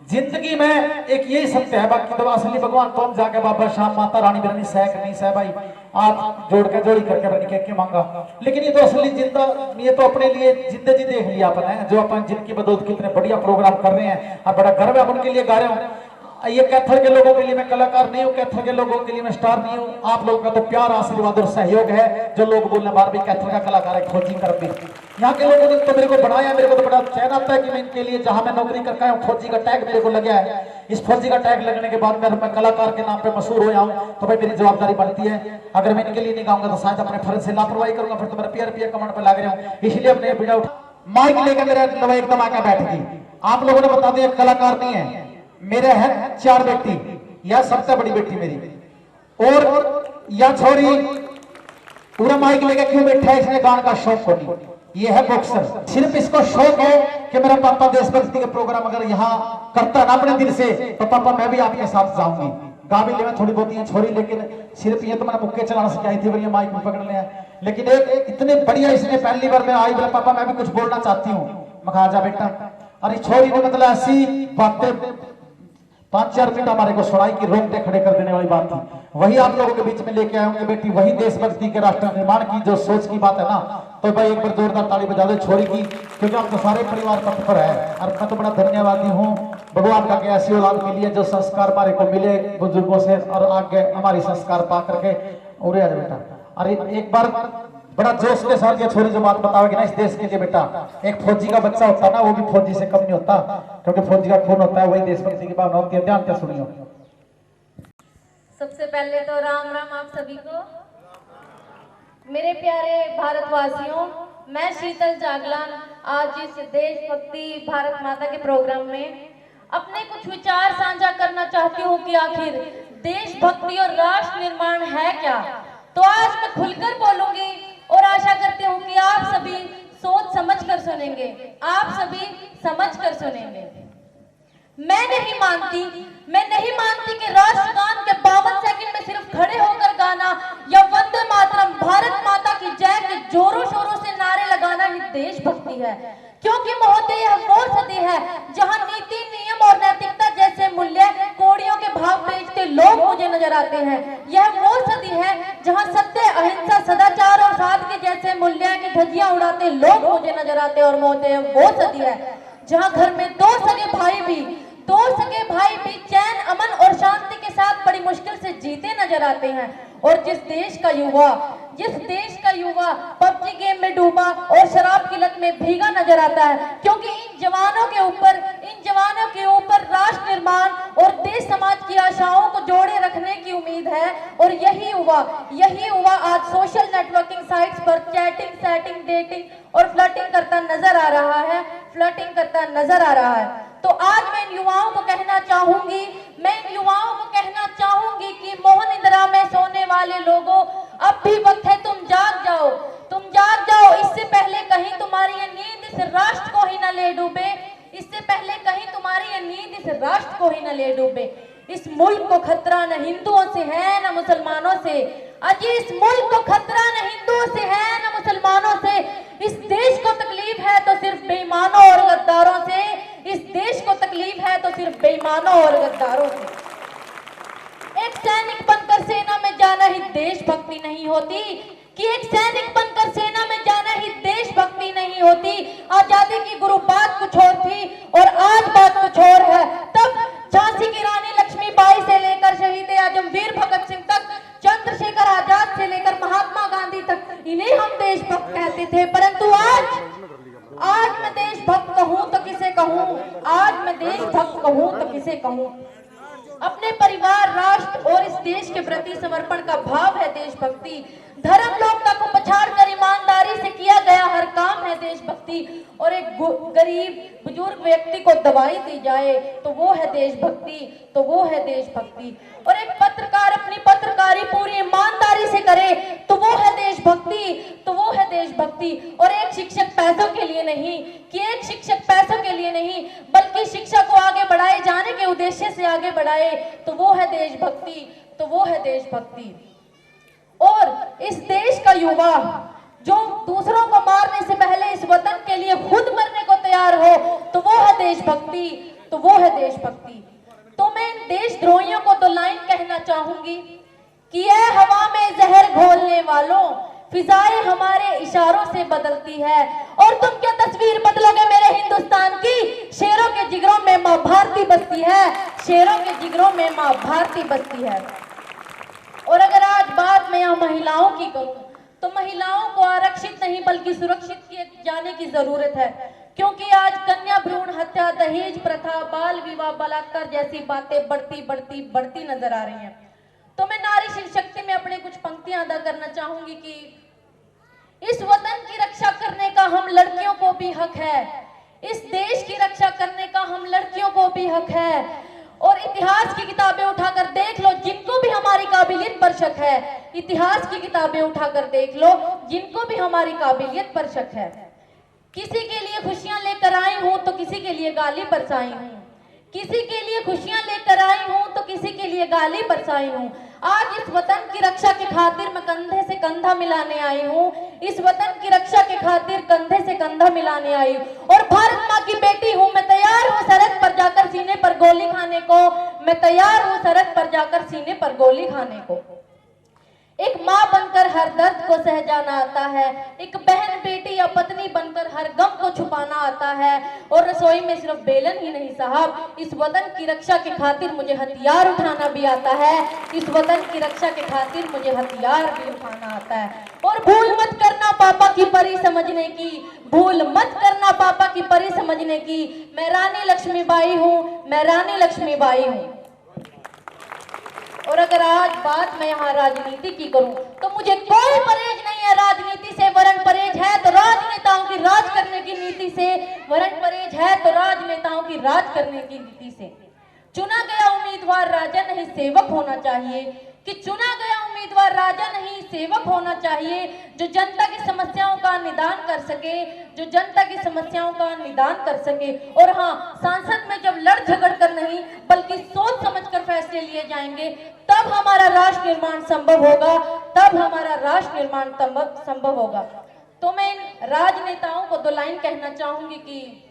जिंदगी में एक यही सत्य है, बाकी तो असली भगवान तो हम जाके बाबा शाम माता रानी बिरनी सहक नहीं सह भाई आप जोड़ के जोड़ी करके बनी के मांगा। लेकिन ये तो असली जिंदा, ये तो अपने लिए जिंदे जी देख लिया अपन है, जो अपन जिनकी बदौलत कितने बढ़िया प्रोग्राम कर रहे हैं और बड़ा गर्व है उनके लिए गा रहे हूँ। ये कैथल के लोगों के लिए मैं कलाकार नहीं हूँ, कैथल के लोगों के लिए मैं स्टार नहीं हूँ। आप लोगों का तो प्यार आशीर्वाद और सहयोग है जो लोग बोलने बार भी कैथल का कलाकार है फौजी कर भी। यहाँ के लोगों ने तो मेरे को बनाया, मेरे को तो बड़ा चैन आता है कि मैं इनके लिए जहां मैं नौकरी करता हूँ फौजी का टैग मेरे को लगा है। इस फौजी का टैग लगने के बाद मैं कलाकार के नाम पे मशहूर हो जाऊँ तो भाई मेरी जवाबदारी बनती है। अगर मैं इनके लिए नहीं गाऊंगा तो शायद अपने फर्ज से लापरवाही करूंगा, फिर तो मेरा पियर कमांड पे लग रहा हूँ। इसलिए अपने बिना उठा माइक लेकर मेरा लवा एकदम आकर बैठ गई। आप लोगों ने बता दिया कलाकार नहीं है, मेरे हैं 4 बेटी, यह सबसे बड़ी बेटी मेरी और यह छोरी पूरा माइक लेके क्यों बैठा है, इसने गान का शौक को नहीं। ये है बॉक्सर, सिर्फ इसको शौक है कि मेरा पापा देशभक्ति के प्रोग्राम अगर यहाँ करता ना अपने दिल से तो पापा मैं भी आपके साथ जाऊंगी। गा भी ले मैं थोड़ी बहुत छोरी, लेकिन सिर्फ ये तो मैंने मुक्के चलाना सिखाई थी, ये माइक में पकड़ लिया। लेकिन एक इतने बढ़िया इसने पहली बार मैं आई बोला पापा मैं भी कुछ बोलना चाहती हूँ। मैं कहा जा बेटा। अरे छोरी ने मतलब ऐसी बातें 5-4 मिनट हमारे को सुनाई की रोंगटे खड़े कर देने वाली बात थी। वही आप लोगों के बीच में लेके आए होंगे बेटी, वही देशभक्ति के राष्ट्र निर्माण की जो सोच की बात है ना। तो भाई एक बार जोरदार ताली बजा दो छोरी की, क्योंकि आप तो सारे परिवार तत्पर है और मैं तो बड़ा धन्यवादी हूँ भगवान का कि ऐसी औलाद मिली है जो संस्कार हमारे को मिले बुजुर्गों से और आगे हमारी संस्कार पा करके। और बेटा अरे एक बार बड़ा जोश के साथ ये छोरी जो बात बताओगे ना इस देश के लिए बेटा, एक फौजी का बच्चा होता है ना वो भी फौजी से कम नहीं होता, क्योंकि फौजी का खून होता है वही देशभक्ति की भावना होती है। ध्यान से सुनियो। सबसे पहले तो राम राम आप सभी को। मेरे प्यारे भारतवासियों, मैं शीतल जागलान आज इस देशभक्ति भारत माता के प्रोग्राम में अपने कुछ विचार साझा करना चाहती हूँ कि आखिर देशभक्ति और राष्ट्र निर्माण है क्या। तो आज मैं खुलकर बोलूंगी और आशा करती हूँ कि आप सभी सोच समझ कर सुनेंगे, आप सभी समझ कर सुनेंगे। मैं नहीं मानती कि राष्ट्रगान के 52 सेकंड में सिर्फ खड़े होकर गाना या वंदे मातरम भारत माता की जय के जोरों शोरों से नारे लगाना ही देशभक्ति है। क्योंकि महोदय यह वो सदी है जहां नीति नियम और नैतिकता जैसे मूल्य कोड़ियों के भाव बेचते लोग मुझे नजर आते हैं। यह वो सदी है जहां सत्य अहिंसा सदाचार और सादगी जैसे मूल्य की धज्जियां उड़ाते लोग मुझे नजर आते हैं। और महोदय वो सदी है जहां घर में दो सगे भाई भी चैन अमन और शांति के साथ बड़ी मुश्किल से जीते नजर आते हैं। और जिस देश का युवा पबजी गेम में डूबा और शराब की लत में भीगा नजर आता है, क्योंकि इन जवानों के ऊपर राष्ट्र निर्माण और देश समाज की आशाओं को जोड़े रखने की उम्मीद है। और यही युवा आज सोशल नेटवर्किंग साइट्स पर चैटिंग, सेटिंग, डेटिंग और फ्लर्टिंग करता नजर आ रहा है। तो आज मैं इन युवाओं को कहना चाहूंगी कि मोहन इंदिरा में सोने वाले लोगों, अब भी वक्त है तुम जाग जाओ। इससे पहले कहीं तुम्हारी ये नींद इस राष्ट्र को ही न ले डूबे। इस मुल्क को खतरा न हिंदुओं से है न मुसलमानों से। अजी इस मुल्क को खतरा न हिंदुओं से है न मुसलमानों से। इस देश को तकलीफ है तो सिर्फ बेईमानों और गद्दारों से। एक सैनिक बनकर सेना में जाना ही देशभक्ति नहीं होती। आजादी की गुरु बात कुछ और थी और आज बात कुछ और है। तब झांसी की रानी लक्ष्मीबाई से लेकर शहीद आजम वीर भगत सिंह तक, चंद्रशेखर आजाद से लेकर महात्मा गांधी तक, इन्हें हम देशभक्त कहते थे। परंतु आज मैं देशभक्त कहूं तो किसे कहूं। अपने परिवार, राष्ट्र और इस देश के प्रति समर्पण का भाव है देशभक्ति। धर्म लोकता को पछाड़कर ईमानदारी से किया गया हर काम है देशभक्ति। और एक गरीब बुजुर्ग व्यक्ति को दवाई दी जाए तो वो है देशभक्ति। और एक पत्रकार अपनी पत्रकारी पूरी ईमानदारी से करे तो वो है देशभक्ति। और एक शिक्षक पैसों के लिए नहीं बल्कि शिक्षा को आगे बढ़ाए जाने के उद्देश्य से आगे बढ़ाए तो वो है देशभक्ति। और इस देश का युवा जो दूसरों को मारने से पहले इस वतन के लिए खुद मरने को तैयार हो तो वो है देशभक्ति। तो वो है देशभक्ति। तो मैं इन देशद्रोहियों को तो लाइन कहना चाहूंगी कि ये हवा में जहर घोलने वालों, फिजाएं हमारे इशारों से बदलती है, और तुम क्या तस्वीर बदलोगे मेरे हिंदुस्तान की? शेरों के जिगरों में मां भारती बसती है, शेरों के जिगरों में मां भारती बसती है। और अगर आज बात मैं यहाँ महिलाओं की करूं, तो महिलाओं को आरक्षित नहीं बल्कि सुरक्षित किए जाने की जरूरत है, क्योंकि आज कन्या भ्रूण हत्या, दहेज प्रथा, बाल विवाह, बलात्कार जैसी बातें बढ़ती नजर आ रही हैं। तो मैं नारी शिव शक्ति में अपने कुछ पंक्तियां अदा करना चाहूंगी कि इस वतन की रक्षा करने का हम लड़कियों को भी हक है, इस देश की रक्षा करने का हम लड़कियों को भी हक है। और इतिहास की किताबें उठाकर देख लो जिनको भी हमारी काबिलियत पर शक है, इतिहास की किताबें उठाकर देख लो जिनको भी हमारी काबिलियत पर शक है। किसी के लिए खुशियां लेकर आई हूं तो किसी के लिए गाली बरसाई हूं, किसी के लिए खुशियां लेकर आई हूं तो किसी के लिए गाली बरसाई हूं। आज इस वतन की रक्षा के खातिर मैं कंधे से कंधा मिलाने आई हूं, इस वतन की रक्षा के खातिर कंधे से कंधा मिलाने आई हूं। और भारत माँ की बेटी हूं, मैं तैयार हूं सरहद पर जाकर सीने पर गोली खाने को, मैं तैयार हूं सरहद पर जाकर सीने पर गोली खाने को। एक माँ बनकर हर दर्द को सह जाना आता है, एक बहन बेटी या पत्नी बनकर हर गम को छुपाना आता है। और रसोई में सिर्फ बेलन ही नहीं साहब, इस वतन की रक्षा के खातिर मुझे हथियार उठाना भी आता है, इस वतन की रक्षा के खातिर मुझे हथियार भी उठाना आता है। और भूल मत करना पापा की परी समझने की, भूल मत करना पापा की परी समझने की। मैं रानी लक्ष्मीबाई हूँ, मैं रानी लक्ष्मीबाई हूँ। और अगर आज बात मैं यहाँ राजनीति की करूं, तो मुझे कोई परहेज नहीं है राजनीति से, वरन परहेज है तो राजनेताओं की राज करने की नीति से, वरन परहेज है तो राजनेताओं की राज करने की नीति से। चुना गया उम्मीदवार राजा नहीं सेवक होना चाहिए, कि चुना गया उम्मीदवार राजा नहीं सेवक होना चाहिए, जो जनता की समस्याओं का निदान कर सके, जो जनता की समस्याओं का निदान कर सके। और हाँ, संसद में जब लड़ झगड़ कर नहीं बल्कि सोच समझकर फैसले लिए जाएंगे, तब हमारा राष्ट्र निर्माण संभव होगा, तब हमारा राष्ट्र निर्माण संभव होगा। तो मैं इन राजनेताओं को दो लाइन कहना चाहूंगी कि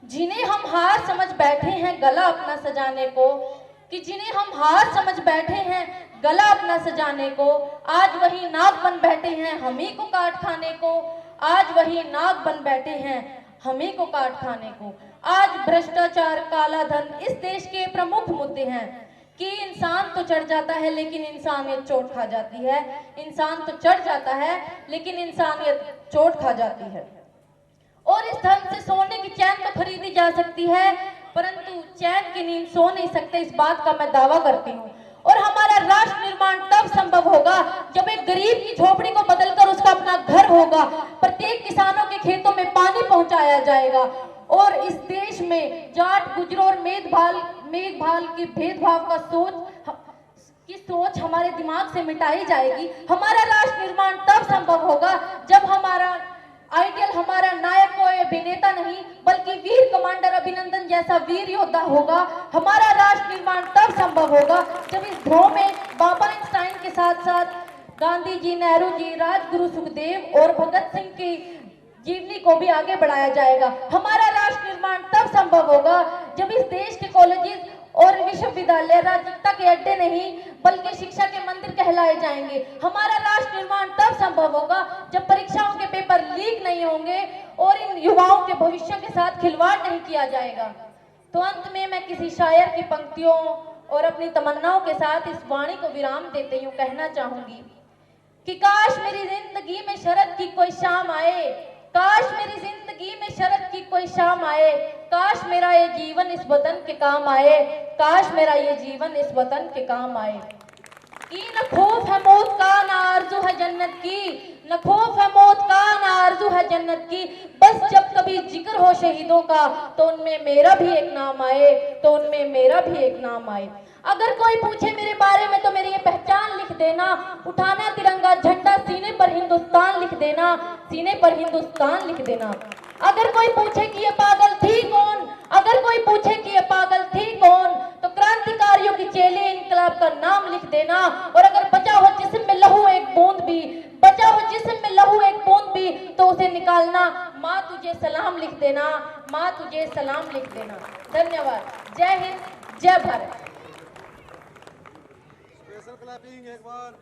जिन्हें हम हार समझ बैठे हैं गला अपना सजाने को, कि जिन्हें हम हार समझ बैठे हैं गला अपना सजाने को, आज वही नाग बन बैठे हैं हम ही को काट खाने को, आज वही नाग बन बैठे हैं हम ही को काट खाने को। आज भ्रष्टाचार, काला धन इस देश के प्रमुख मुद्दे हैं कि इंसान तो चढ़ जाता है लेकिन इंसानियत चोट खा जाती है, इंसान तो चढ़ जाता है लेकिन इंसानियत चोट खा जाती है। और इस धन से सोने की चैन तो खरीदी जा सकती है, परंतु चैन की नींद सो नहीं सकते, इस बात का मैं दावा करती हूँ। और हमारा राष्ट्र निर्माण तब संभव होगा जब एक गरीब की झोपड़ी को बदलकर उसका अपना घर होगा, प्रत्येक किसानों के खेतों में पानी पहुंचाया जाएगा, और इस देश में जाट, गुजरों और मेघभाल की भेदभाव का सोच हमारे दिमाग से मिटाई जाएगी। हमारा राष्ट्र निर्माण तब संभव होगा जब हमारा आइडियल, हमारा नायक कोई अभिनेता नहीं बल्कि वीर कमांडर अभिनंदन जैसा वीर योद्धा होगा। हमारा राष्ट्र निर्माण तब संभव होगा जब इस ध्रुव में बाबा आइंस्टाइन के साथ साथ गांधी जी, नेहरू जी, राजगुरु सुखदेव और भगत सिंह की जीवनी को भी आगे बढ़ाया जाएगा। हमारा राष्ट्र निर्माण तब संभव होगा जब इस देश के कॉलेजेस और विश्वविद्यालय राजनीतिता के अड्डे नहीं बल्कि शिक्षा के मंदिर कहलाए जाएंगे। हमारा राष्ट्र निर्माण तब संभव होगा जब परीक्षाओं के पेपर लीक नहीं होंगे और इन युवाओं के भविष्य के साथ खिलवाड़ नहीं किया जाएगा। तो अंत में मैं किसी शायर की पंक्तियों और अपनी तमन्नाओं के साथ इस वाणी को विराम देते यूं कहना चाहूंगी कि काश मेरी जिंदगी में शरद की कोई शाम आए, काश मेरी जिंदगी में शरद की कोई शाम आए, काश मेरा ये जीवन इस वतन के काम आए, काश मेरा ये जीवन इस वतन के काम आए। कि न खौफ है मौत का, न आरज़ू है जन्नत की, न खौफ है मौत का, न आरज़ू है जन्नत की, बस जब कभी जिक्र हो शहीदों का तो उनमें मेरा भी एक नाम आए, तो उनमें मेरा भी एक नाम आए। अगर कोई पूछे मेरे बारे में तो मेरी ये पहचान लिख देना, उठाना तिरंगा झंडा, सीने पर हिंदुस्तान लिख देना, सीने पर हिंदुस्तान लिख देना। अगर कोई पूछे कि ये पागल थी कौन, अगर कोई पूछे कि ये पागल थी कौन, तो क्रांतिकारियों की चेले इनकलाब का नाम लिख देना। और अगर बचा हो जिस्म में लहू एक बूंद भी, बचा हो जिस्म में लहू एक बूंद भी, तो उसे निकालना, माँ तुझे सलाम लिख देना, माँ तुझे सलाम लिख देना। धन्यवाद। जय हिंद, जय भारत। स्पेशल क्लैपिंग एक बार।